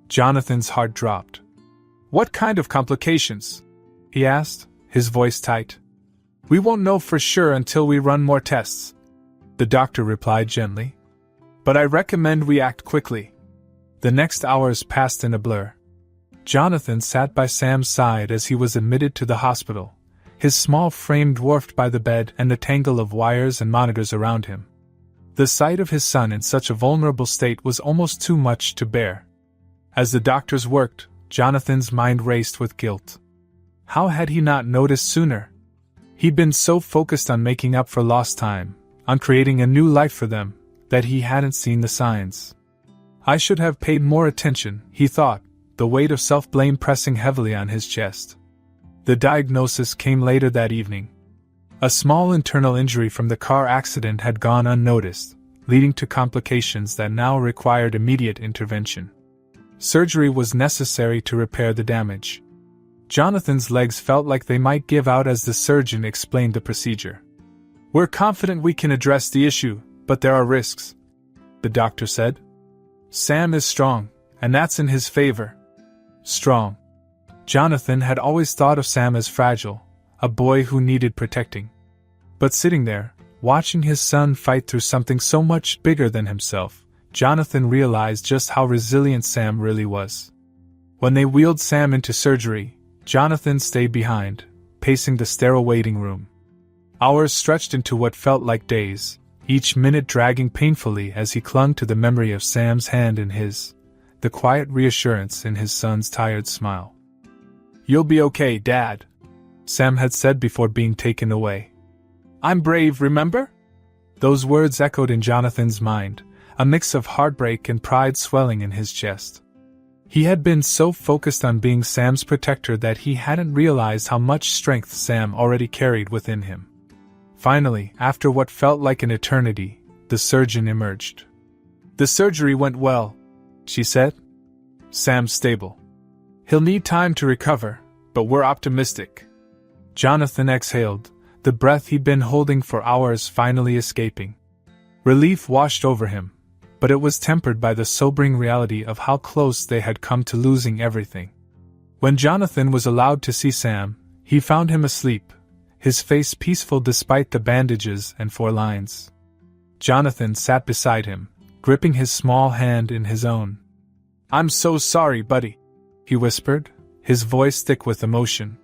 Jonathan's heart dropped. "What kind of complications?" he asked, his voice tight. "We won't know for sure until we run more tests," the doctor replied gently. "But I recommend we act quickly." The next hours passed in a blur. Jonathan sat by Sam's side as he was admitted to the hospital, his small frame dwarfed by the bed and the tangle of wires and monitors around him. The sight of his son in such a vulnerable state was almost too much to bear. As the doctors worked, Jonathan's mind raced with guilt. How had he not noticed sooner? He'd been so focused on making up for lost time, on creating a new life for them, that he hadn't seen the signs. "I should have paid more attention," he thought, the weight of self-blame pressing heavily on his chest. The diagnosis came later that evening. A small internal injury from the car accident had gone unnoticed, leading to complications that now required immediate intervention. Surgery was necessary to repair the damage. Jonathan's legs felt like they might give out as the surgeon explained the procedure. "We're confident we can address the issue, but there are risks," the doctor said. "Sam is strong, and that's in his favor." Strong. Jonathan had always thought of Sam as fragile, a boy who needed protecting. But sitting there, watching his son fight through something so much bigger than himself, Jonathan realized just how resilient Sam really was. When they wheeled Sam into surgery, Jonathan stayed behind, pacing the sterile waiting room. Hours stretched into what felt like days, each minute dragging painfully as he clung to the memory of Sam's hand in his, the quiet reassurance in his son's tired smile. "You'll be okay, Dad," Sam had said before being taken away. "I'm brave, remember?" Those words echoed in Jonathan's mind, a mix of heartbreak and pride swelling in his chest. He had been so focused on being Sam's protector that he hadn't realized how much strength Sam already carried within him. Finally, after what felt like an eternity, the surgeon emerged. "The surgery went well," she said. "Sam's stable. He'll need time to recover, but we're optimistic." Jonathan exhaled, the breath he'd been holding for hours finally escaping. Relief washed over him, but it was tempered by the sobering reality of how close they had come to losing everything. When Jonathan was allowed to see Sam, he found him asleep, his face peaceful despite the bandages and 4 lines. Jonathan sat beside him, gripping his small hand in his own. "I'm so sorry, buddy," he whispered, his voice thick with emotion.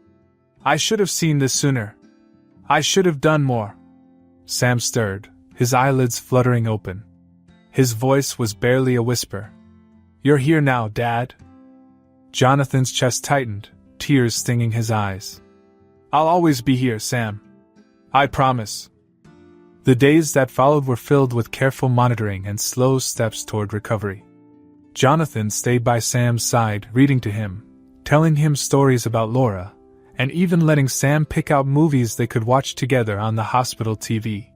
"I should have seen this sooner. I should have done more." Sam stirred, his eyelids fluttering open. His voice was barely a whisper. "You're here now, Dad." Jonathan's chest tightened, tears stinging his eyes. "I'll always be here, Sam. I promise." The days that followed were filled with careful monitoring and slow steps toward recovery. Jonathan stayed by Sam's side, reading to him, telling him stories about Laura, and even letting Sam pick out movies they could watch together on the hospital TV.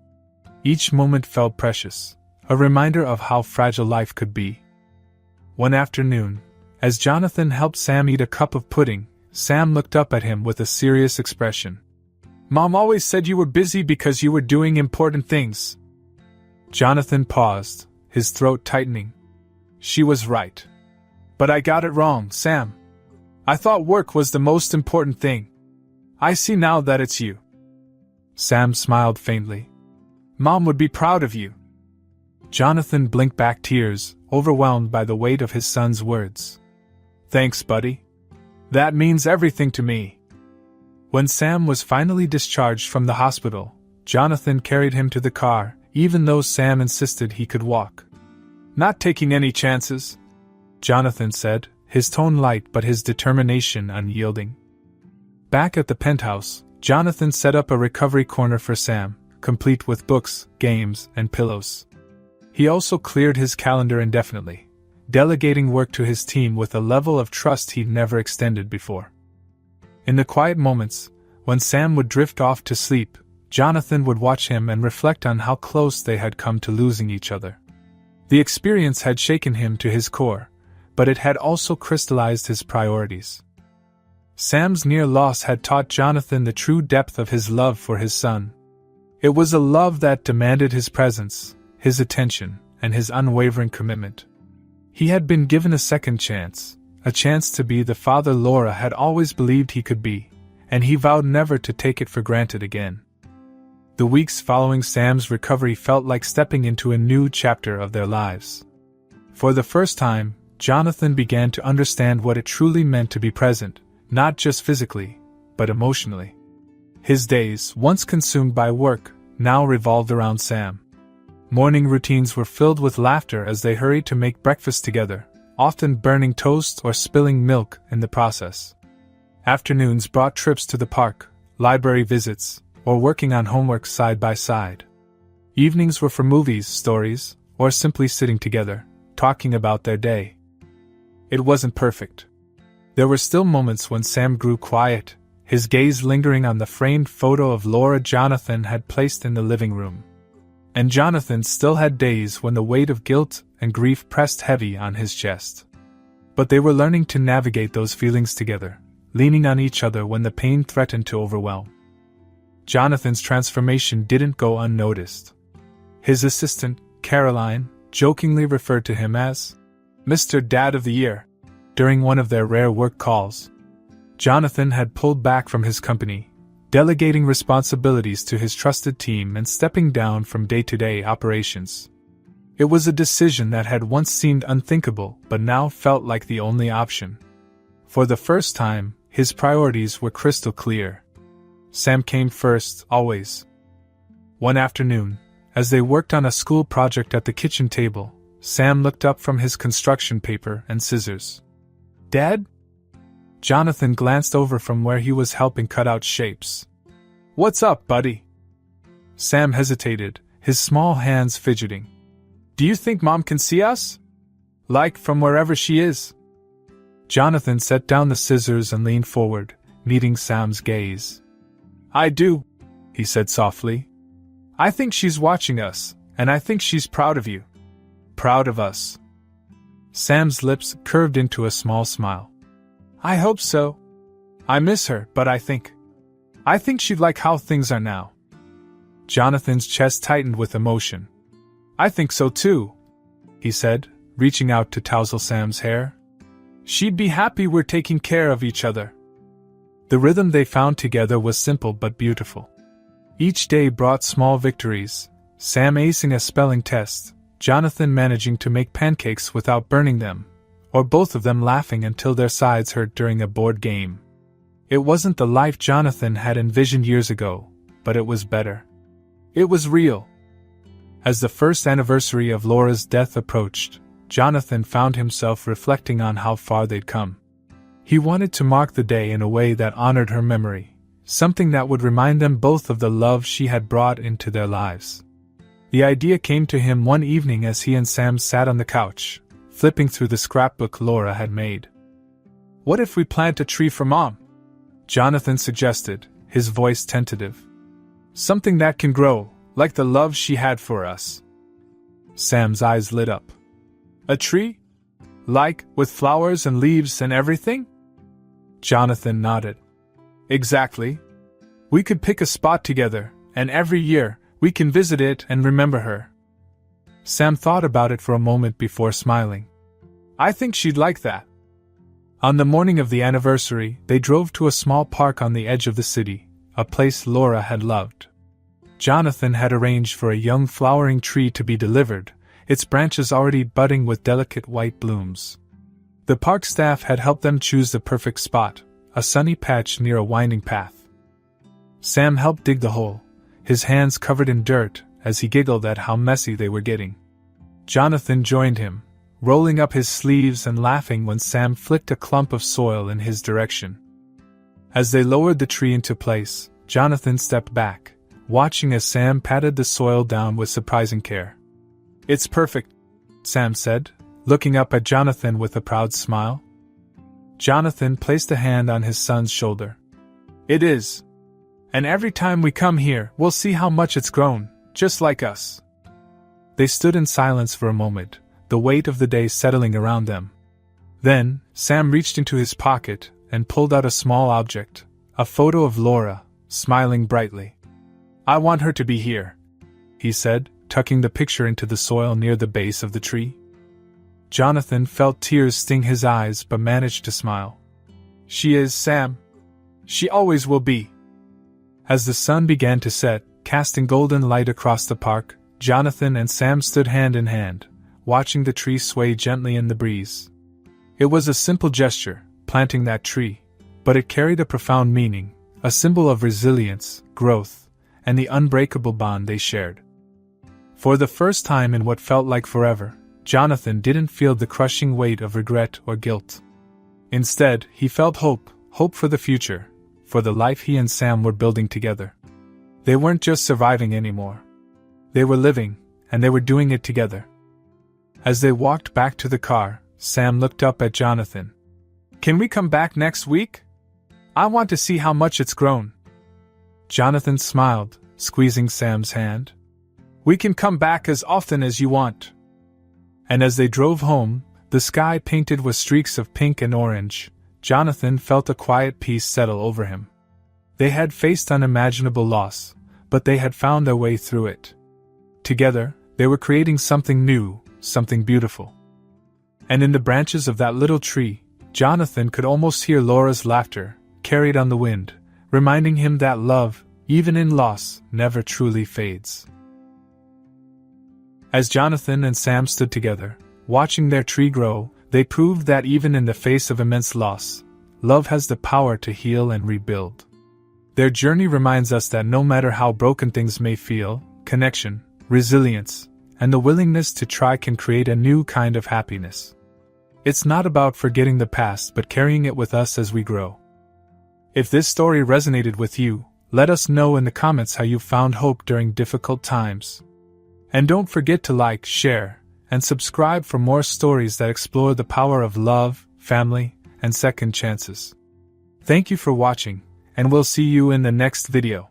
Each moment felt precious, a reminder of how fragile life could be. One afternoon, as Jonathan helped Sam eat a cup of pudding, Sam looked up at him with a serious expression. "Mom always said you were busy because you were doing important things." Jonathan paused, his throat tightening. "She was right. But I got it wrong, Sam. I thought work was the most important thing. I see now that it's you." Sam smiled faintly. "Mom would be proud of you." Jonathan blinked back tears, overwhelmed by the weight of his son's words. "Thanks, buddy. That means everything to me." When Sam was finally discharged from the hospital, Jonathan carried him to the car, even though Sam insisted he could walk. "Not taking any chances," Jonathan said, his tone light but his determination unyielding. Back at the penthouse, Jonathan set up a recovery corner for Sam, complete with books, games, and pillows. He also cleared his calendar indefinitely, delegating work to his team with a level of trust he'd never extended before. In the quiet moments, when Sam would drift off to sleep, Jonathan would watch him and reflect on how close they had come to losing each other. The experience had shaken him to his core, but it had also crystallized his priorities. Sam's near loss had taught Jonathan the true depth of his love for his son. It was a love that demanded his presence, his attention, and his unwavering commitment. He had been given a second chance, a chance to be the father Laura had always believed he could be, and he vowed never to take it for granted again. The weeks following Sam's recovery felt like stepping into a new chapter of their lives. For the first time, Jonathan began to understand what it truly meant to be present, not just physically, but emotionally. His days, once consumed by work, now revolved around Sam. Morning routines were filled with laughter as they hurried to make breakfast together, often burning toast or spilling milk in the process. Afternoons brought trips to the park, library visits, or working on homework side by side. Evenings were for movies, stories, or simply sitting together, talking about their day. It wasn't perfect. There were still moments when Sam grew quiet, his gaze lingering on the framed photo of Laura Jonathan had placed in the living room. And Jonathan still had days when the weight of guilt and grief pressed heavy on his chest. But they were learning to navigate those feelings together, leaning on each other when the pain threatened to overwhelm. Jonathan's transformation didn't go unnoticed. His assistant, Caroline, jokingly referred to him as Mr. Dad of the Year during one of their rare work calls. Jonathan had pulled back from his company, delegating responsibilities to his trusted team and stepping down from day-to-day operations. It was a decision that had once seemed unthinkable but now felt like the only option. For the first time, his priorities were crystal clear. Sam came first, always. One afternoon, as they worked on a school project at the kitchen table, Sam looked up from his construction paper and scissors. "Dad?" Jonathan glanced over from where he was helping cut out shapes. "What's up, buddy?" Sam hesitated, his small hands fidgeting. "Do you think Mom can see us? Like, from wherever she is?" Jonathan set down the scissors and leaned forward, meeting Sam's gaze. "I do," he said softly. "I think she's watching us, and I think she's proud of you. Proud of us." Sam's lips curved into a small smile. "I hope so. I miss her, but I think she'd like how things are now." Jonathan's chest tightened with emotion. "I think so too," he said, reaching out to tousle Sam's hair. "She'd be happy we're taking care of each other." The rhythm they found together was simple but beautiful. Each day brought small victories, Sam acing a spelling test, Jonathan managing to make pancakes without burning them, or both of them laughing until their sides hurt during a board game. It wasn't the life Jonathan had envisioned years ago, but it was better. It was real. As the first anniversary of Laura's death approached, Jonathan found himself reflecting on how far they'd come. He wanted to mark the day in a way that honored her memory, something that would remind them both of the love she had brought into their lives. The idea came to him one evening as he and Sam sat on the couch, flipping through the scrapbook Laura had made. "What if we plant a tree for Mom?" Jonathan suggested, his voice tentative. "Something that can grow, like the love she had for us." Sam's eyes lit up. "A tree? Like, with flowers and leaves and everything?" Jonathan nodded. "Exactly. We could pick a spot together, and every year, we can visit it and remember her." Sam thought about it for a moment before smiling. "I think she'd like that." On the morning of the anniversary, they drove to a small park on the edge of the city, a place Laura had loved. Jonathan had arranged for a young flowering tree to be delivered, its branches already budding with delicate white blooms. The park staff had helped them choose the perfect spot, a sunny patch near a winding path. Sam helped dig the hole, his hands covered in dirt, as he giggled at how messy they were getting. Jonathan joined him, rolling up his sleeves and laughing when Sam flicked a clump of soil in his direction. As they lowered the tree into place, Jonathan stepped back, watching as Sam patted the soil down with surprising care. "It's perfect," Sam said, looking up at Jonathan with a proud smile. Jonathan placed a hand on his son's shoulder. "It is. And every time we come here, we'll see how much it's grown, just like us." They stood in silence for a moment, the weight of the day settling around them. Then, Sam reached into his pocket and pulled out a small object, a photo of Laura, smiling brightly. "I want her to be here," he said, tucking the picture into the soil near the base of the tree. Jonathan felt tears sting his eyes but managed to smile. "She is, Sam. She always will be." As the sun began to set, casting golden light across the park, Jonathan and Sam stood hand in hand, watching the tree sway gently in the breeze. It was a simple gesture, planting that tree, but it carried a profound meaning, a symbol of resilience, growth, and the unbreakable bond they shared. For the first time in what felt like forever, Jonathan didn't feel the crushing weight of regret or guilt. Instead, he felt hope for the future, for the life he and Sam were building together. They weren't just surviving anymore. They were living, and they were doing it together. As they walked back to the car, Sam looked up at Jonathan. "Can we come back next week? I want to see how much it's grown." Jonathan smiled, squeezing Sam's hand. "We can come back as often as you want." And as they drove home, the sky painted with streaks of pink and orange, Jonathan felt a quiet peace settle over him. They had faced unimaginable loss, but they had found their way through it. Together, they were creating something new, something beautiful. And in the branches of that little tree, Jonathan could almost hear Laura's laughter, carried on the wind, reminding him that love, even in loss, never truly fades. As Jonathan and Sam stood together, watching their tree grow, they proved that even in the face of immense loss, love has the power to heal and rebuild. Their journey reminds us that no matter how broken things may feel, connection, resilience, and the willingness to try can create a new kind of happiness. It's not about forgetting the past but carrying it with us as we grow. If this story resonated with you, let us know in the comments how you found hope during difficult times. And don't forget to like, share, and subscribe for more stories that explore the power of love, family, and second chances. Thank you for watching, and we'll see you in the next video.